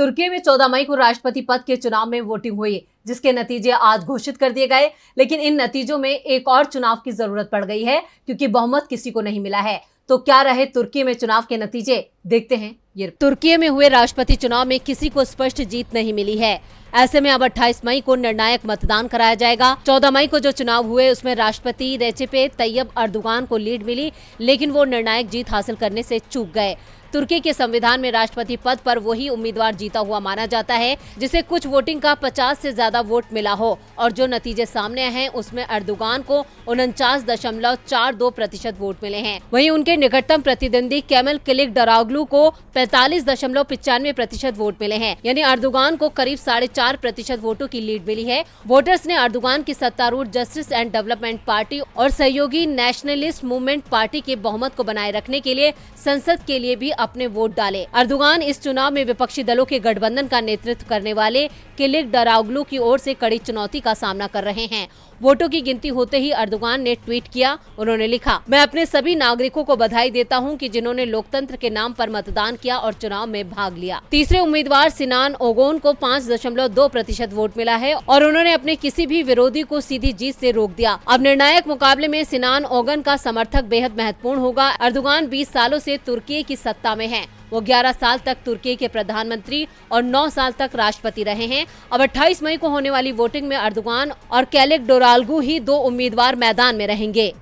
तुर्की में 14 मई को राष्ट्रपति पद के चुनाव में वोटिंग हुई, जिसके नतीजे आज घोषित कर दिए गए। लेकिन इन नतीजों में एक और चुनाव की जरूरत पड़ गई है, क्योंकि बहुमत किसी को नहीं मिला है। तो क्या रहे तुर्की में चुनाव के नतीजे, देखते हैं ये। तुर्की में हुए राष्ट्रपति चुनाव में किसी को स्पष्ट जीत नहीं मिली है। ऐसे में अब 28 मई को निर्णायक मतदान कराया जाएगा। 14 मई को जो चुनाव हुए उसमें राष्ट्रपति रेसिप तैयब अर्दोगान को लीड मिली, लेकिन वो निर्णायक जीत हासिल करने से चूक गए। तुर्की के संविधान में राष्ट्रपति पद पर वही उम्मीदवार जीता हुआ माना जाता है जिसे कुछ वोटिंग का 50 से ज्यादा वोट मिला हो, और जो नतीजे सामने हैं उसमें अर्दोगान को 49.42% वोट मिले हैं। वहीं उनके निकटतम प्रतिद्वंदी केमल किलिचदारोग्लू को 45.95% वोट मिले हैं। यानी अर्दोगान को करीब 4.5% वोटों की लीड मिली है। वोटर्स ने अर्दोगान की सत्तारूढ़ जस्टिस एंड डेवलपमेंट पार्टी और सहयोगी नेशनलिस्ट मूवमेंट पार्टी के बहुमत को बनाए रखने के लिए संसद के लिए भी अपने वोट डाले। अर्दोगान इस चुनाव में विपक्षी दलों के गठबंधन का नेतृत्व करने वाले किलिचदारोग्लू की ओर से कड़ी चुनौती का सामना कर रहे हैं। वोटों की गिनती होते ही अर्दोगान ने ट्वीट किया। उन्होंने लिखा, मैं अपने सभी नागरिकों को बधाई देता हूं कि जिन्होंने लोकतंत्र के नाम पर मतदान किया और चुनाव में भाग लिया। तीसरे उम्मीदवार सिनान ओगन को 5.2% वोट मिला है और उन्होंने अपने किसी भी विरोधी को सीधी जीत से रोक दिया। अब निर्णायक मुकाबले में सिनान ओगन का समर्थक बेहद महत्वपूर्ण होगा। अर्दोगान 20 सालों से तुर्की की सत्ता में है। वो 11 साल तक तुर्की के प्रधानमंत्री और 9 साल तक राष्ट्रपति रहे हैं। अब 28 मई को होने वाली वोटिंग में अर्दोगान और किलिचदारोग्लू ही 2 उम्मीदवार मैदान में रहेंगे।